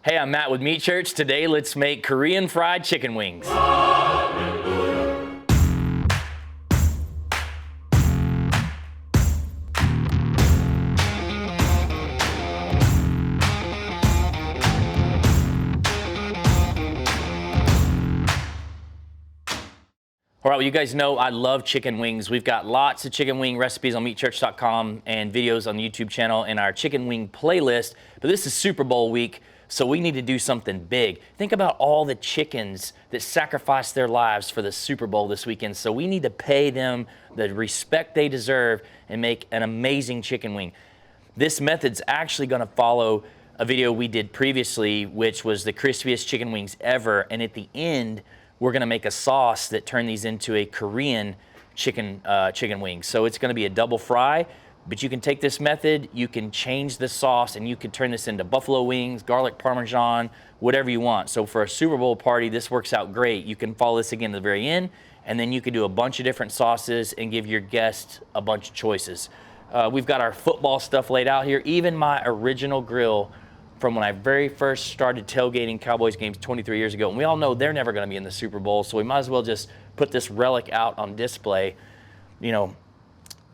Hey, I'm Matt with Meat Church. Today, let's make Korean fried chicken wings. All right, well, you guys know I love chicken wings. We've got lots of chicken wing recipes on meatchurch.com and videos on the YouTube channel in our chicken wing playlist. But this is Super Bowl week, so we need to do something big. Think about all the chickens that sacrificed their lives for the Super Bowl this weekend. So we need to pay them the respect they deserve and make an amazing chicken wing. This method's actually gonna follow a video we did previously, which was the crispiest chicken wings ever. And at the end, we're gonna make a sauce that turn these into a Korean chicken wing. So it's gonna be a double fry, but you can take this method, you can change the sauce, and you can turn this into buffalo wings, garlic parmesan, whatever you want. So for a Super Bowl party, this works out great. You can follow this again at the very end, and then you can do a bunch of different sauces and give your guests a bunch of choices. We've got our football stuff laid out here. Even my original grill from when I very first started tailgating Cowboys games 23 years ago. And we all know they're never gonna be in the Super Bowl, so we might as well just put this relic out on display, you know,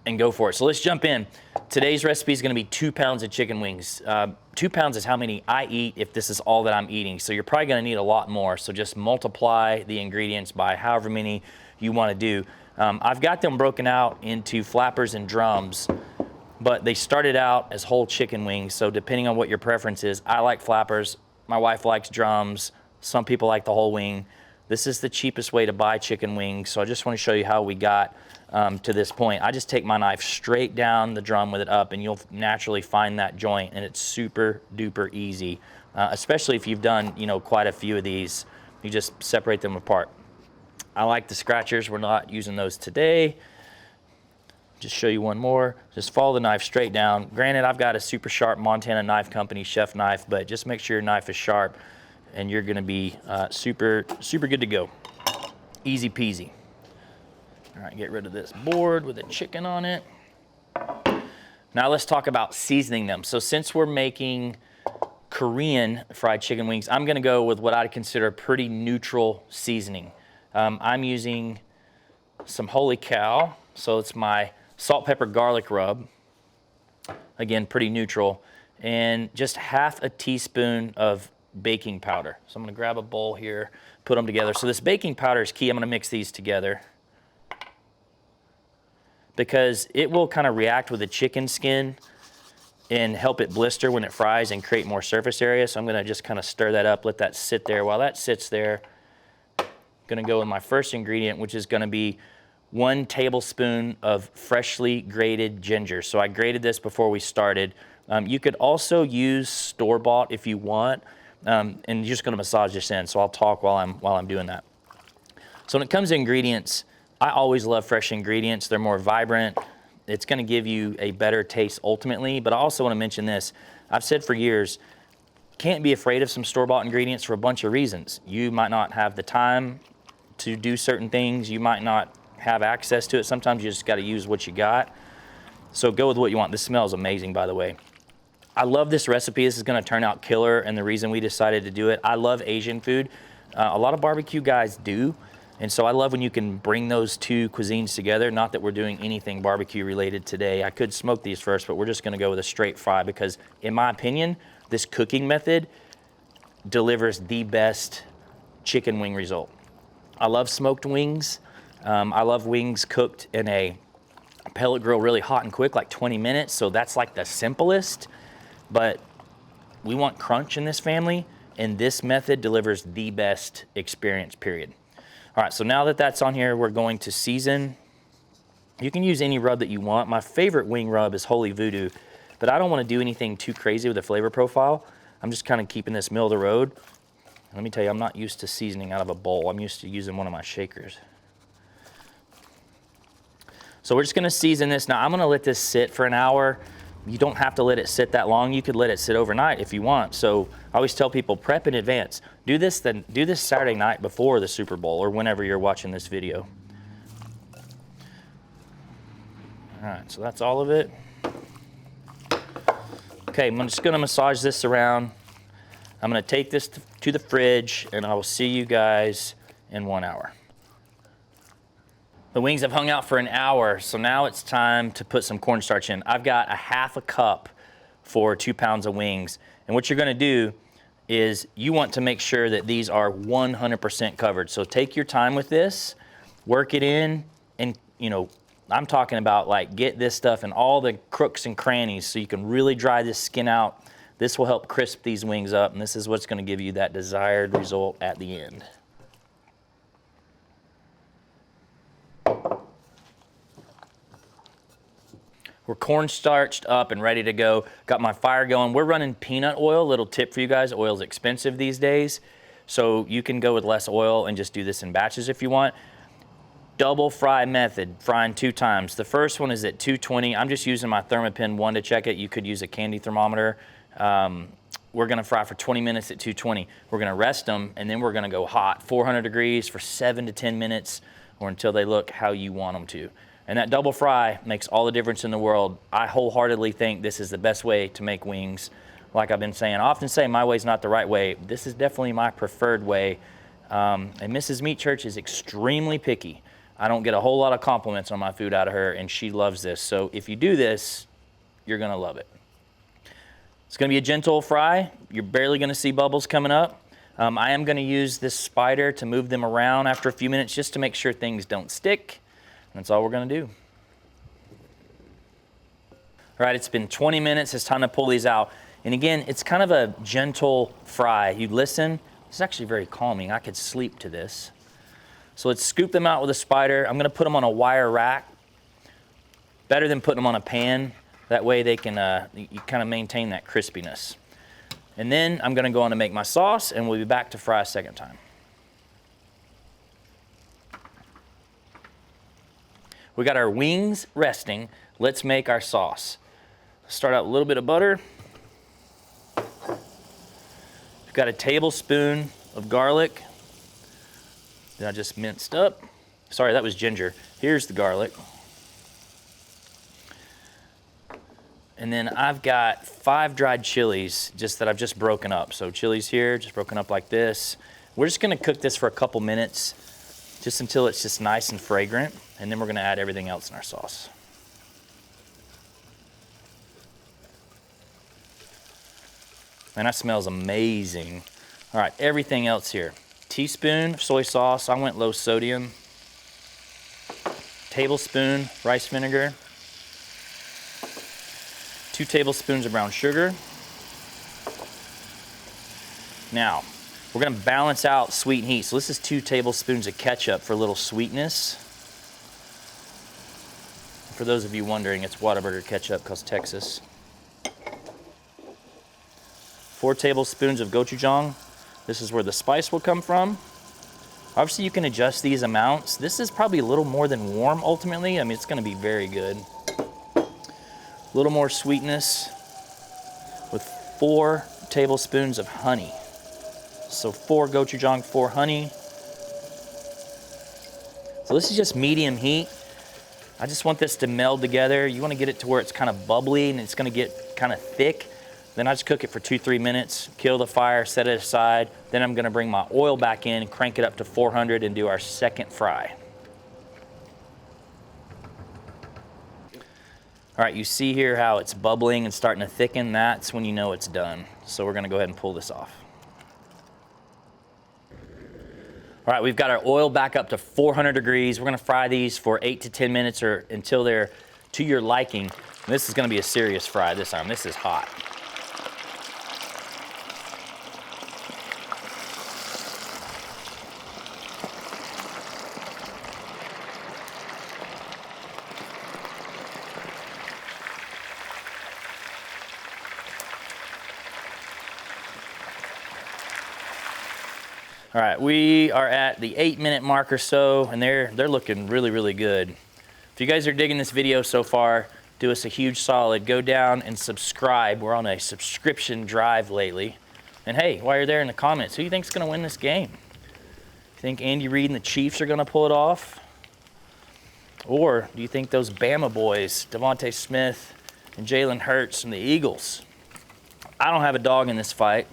and go for it. So let's jump in. Today's recipe is gonna be 2 pounds of chicken wings. 2 pounds is how many I eat if this is all that I'm eating. So you're probably gonna need a lot more. So just multiply the ingredients by however many you wanna do. I've got them broken out into flappers and drums, but they started out as whole chicken wings. So depending on what your preference is, I like flappers, my wife likes drums, some people like the whole wing. This is the cheapest way to buy chicken wings. So I just wanna show you how we got to this point. I just take my knife straight down the drum with it up, and you'll naturally find that joint, and it's super duper easy, especially if you've done, you know, quite a few of these. You just separate them apart. I like the scratchers, we're not using those today. Just show you one more. Just follow the knife straight down. Granted, I've got a super sharp Montana Knife Company chef knife, but just make sure your knife is sharp and you're gonna be super good to go. Easy peasy. All right, get rid of this board with the chicken on it. Now let's talk about seasoning them. So since we're making Korean fried chicken wings, I'm gonna go with what I'd consider a pretty neutral seasoning. I'm using some Holy Cow, so it's my salt, pepper, garlic rub. Again, pretty neutral. And just half a teaspoon of baking powder. So I'm gonna grab a bowl here, put them together. So this baking powder is key. I'm gonna mix these together because it will kind of react with the chicken skin and help it blister when it fries and create more surface area. So I'm gonna just kind of stir that up, let that sit there. While that sits there, I'm gonna go with my first ingredient, which is gonna be 1 tablespoon of freshly grated ginger. So I grated this before we started. You could also use store-bought if you want, and you're just gonna massage this in. So I'll talk while I'm doing that. So when it comes to ingredients, I always love fresh ingredients. They're more vibrant. It's gonna give you a better taste ultimately, but I also wanna mention this. I've said for years, can't be afraid of some store-bought ingredients for a bunch of reasons. You might not have the time to do certain things. You might not have access to it. Sometimes you just got to use what you got. So go with what you want. This smells amazing, by the way. I love this recipe. This is going to turn out killer, and the reason we decided to do it, I love Asian food. A lot of barbecue guys do, and so I love when you can bring those two cuisines together. Not that we're doing anything barbecue related today. I could smoke these first, but we're just going to go with a straight fry because, in my opinion, this cooking method delivers the best chicken wing result. I love smoked wings. I love wings cooked in a pellet grill really hot and quick, like 20 minutes. So that's like the simplest, but we want crunch in this family, and this method delivers the best experience, period. All right, so now that that's on here, we're going to season. You can use any rub that you want. My favorite wing rub is Holy Voodoo, but I don't want to do anything too crazy with the flavor profile. I'm just kind of keeping this middle of the road. Let me tell you, I'm not used to seasoning out of a bowl. I'm used to using one of my shakers. So we're just gonna season this. Now I'm gonna let this sit for an hour. You don't have to let it sit that long. You could let it sit overnight if you want. So I always tell people, prep in advance. Do this Saturday night before the Super Bowl or whenever you're watching this video. All right, so that's all of it. Okay, I'm just gonna massage this around. I'm gonna take this to the fridge and I will see you guys in 1 hour. The wings have hung out for an hour, so now it's time to put some cornstarch in. I've got a half a cup for 2 pounds of wings. And what you're gonna do is you want to make sure that these are 100% covered. So take your time with this, work it in, and I'm talking about like get this stuff in all the crooks and crannies so you can really dry this skin out. This will help crisp these wings up, and this is what's gonna give you that desired result at the end. We're cornstarched up and ready to go. Got my fire going. We're running peanut oil. Little tip for you guys, oil's expensive these days. So you can go with less oil and just do this in batches if you want. Double fry method, frying 2 times. The first one is at 220. I'm just using my Thermopin 1 to check it. You could use a candy thermometer. We're gonna fry for 20 minutes at 220. We're gonna rest them, and then we're gonna go hot, 400 degrees for 7 to 10 minutes, or until they look how you want them to. And that double fry makes all the difference in the world. I wholeheartedly think this is the best way to make wings. Like I've been saying, I often say my way's not the right way. This is definitely my preferred way. And Mrs. Meat Church is extremely picky. I don't get a whole lot of compliments on my food out of her, and she loves this. So if you do this, you're gonna love it. It's gonna be a gentle fry. You're barely gonna see bubbles coming up. I am gonna use this spider to move them around after a few minutes just to make sure things don't stick. That's all we're gonna do. All right, it's been 20 minutes. It's time to pull these out. And again, it's kind of a gentle fry. You listen, it's actually very calming. I could sleep to this. So let's scoop them out with a spider. I'm gonna put them on a wire rack. Better than putting them on a pan. That way they can, you kind of maintain that crispiness. And then I'm gonna go on to make my sauce, and we'll be back to fry a second time. We got our wings resting. Let's make our sauce. Start out with a little bit of butter. We've got a tablespoon of garlic that I just minced up. Sorry, that was ginger. Here's the garlic. And then I've got 5 dried chilies that I've just broken up. So chilies here, just broken up like this. We're just gonna cook this for a couple minutes, just until it's just nice and fragrant. And then we're gonna add everything else in our sauce. Man, that smells amazing. All right, everything else here. Teaspoon of soy sauce, I went low sodium. Tablespoon rice vinegar. 2 tablespoons of brown sugar. Now, we're gonna balance out sweet and heat. So this is 2 tablespoons of ketchup for a little sweetness. For those of you wondering, it's Whataburger ketchup because Texas. 4 tablespoons of gochujang. This is where the spice will come from. Obviously you can adjust these amounts. This is probably a little more than warm ultimately. I mean, it's gonna be very good. A little more sweetness with 4 tablespoons of honey. So 4 gochujang, 4 honey. So this is just medium heat. I just want this to meld together. You want to get it to where it's kind of bubbly and it's going to get kind of thick. Then I just cook it for 2-3 minutes, kill the fire, set it aside. Then I'm going to bring my oil back in, crank it up to 400 and do our second fry. All right, you see here how it's bubbling and starting to thicken. That's when you know it's done. So we're going to go ahead and pull this off. All right, we've got our oil back up to 400 degrees. We're gonna fry these for 8 to 10 minutes or until they're to your liking. And this is gonna be a serious fry this time. This is hot. All right, we are at the 8-minute mark or so, and they're looking really, really good. If you guys are digging this video so far, do us a huge solid. Go down and subscribe. We're on a subscription drive lately. And hey, while you're there in the comments, who do you think's gonna win this game? You think Andy Reid and the Chiefs are gonna pull it off? Or do you think those Bama boys, Devontae Smith and Jalen Hurts from the Eagles? I don't have a dog in this fight.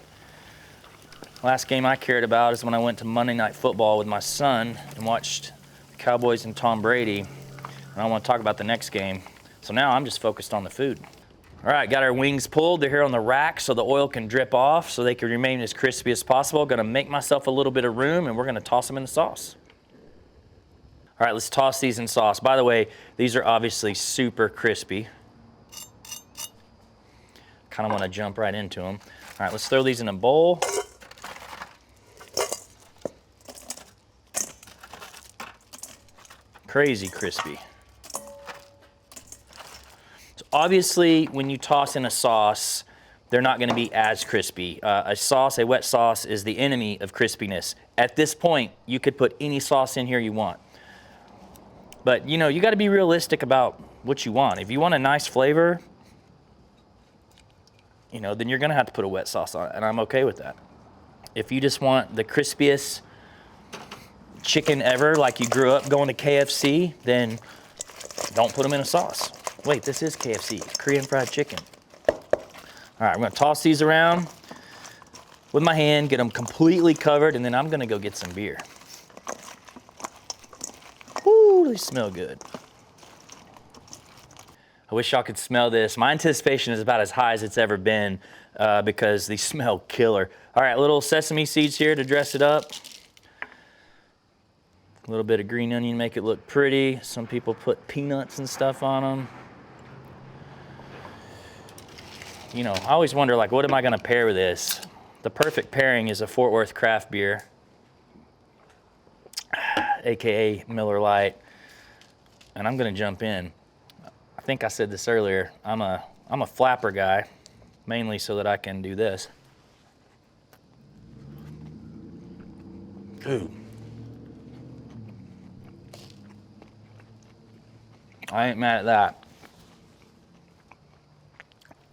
Last game I cared about is when I went to Monday Night Football with my son and watched the Cowboys and Tom Brady. And I want to talk about the next game. So now I'm just focused on the food. All right, got our wings pulled. They're here on the rack so the oil can drip off so they can remain as crispy as possible. Gonna make myself a little bit of room and we're gonna toss them in the sauce. All right, let's toss these in sauce. By the way, these are obviously super crispy. Kind of want to jump right into them. All right, let's throw these in a bowl. Crazy crispy. So obviously, when you toss in a sauce, they're not going to be as crispy. A wet sauce, is the enemy of crispiness. At this point, you could put any sauce in here you want. But you know, you got to be realistic about what you want. If you want a nice flavor, you know, then you're going to have to put a wet sauce on it, and I'm okay with that. If you just want the crispiest chicken ever, like you grew up going to KFC, then don't put them in a sauce. Wait, this is KFC, Korean fried chicken. All right, I'm gonna toss these around with my hand, get them completely covered, and then I'm gonna go get some beer. Woo, they smell good. I wish y'all could smell this. My anticipation is about as high as it's ever been because these smell killer. All right, little sesame seeds here to dress it up. A little bit of green onion, make it look pretty. Some people put peanuts and stuff on them. You know, I always wonder, like, what am I gonna pair with this? The perfect pairing is a Fort Worth craft beer, AKA Miller Lite. And I'm gonna jump in. I think I said this earlier, I'm a flapper guy, mainly so that I can do this. Ooh. I ain't mad at that.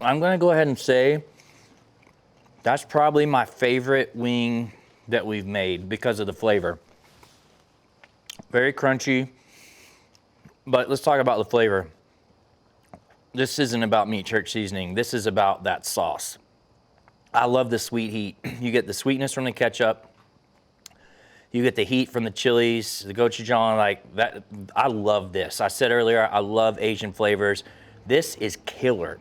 I'm gonna go ahead and say that's probably my favorite wing that we've made because of the flavor. Very crunchy, but let's talk about the flavor. This isn't about meat church seasoning. This is about that sauce. I love the sweet heat. You get the sweetness from the ketchup. You get the heat from the chilies, the gochujang, like that. I love this. I said earlier, I love Asian flavors. This is killer.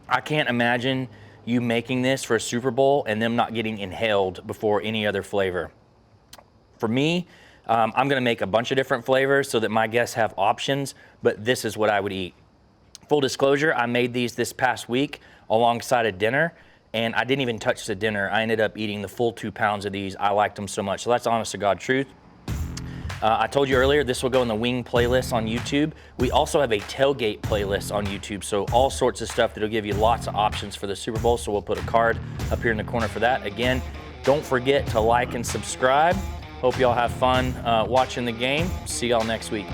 I can't imagine you making this for a Super Bowl and them not getting inhaled before any other flavor. For me, I'm gonna make a bunch of different flavors so that my guests have options, but this is what I would eat. Full disclosure, I made these this past week alongside a dinner, and I didn't even touch the dinner. I ended up eating the full 2 pounds of these. I liked them so much. So that's honest to God truth. I told you earlier, this will go in the wing playlist on YouTube. We also have a tailgate playlist on YouTube, so all sorts of stuff that'll give you lots of options for the Super Bowl. So we'll put a card up here in the corner for that. Again, don't forget to like and subscribe. Hope y'all have fun watching the game. See y'all next week.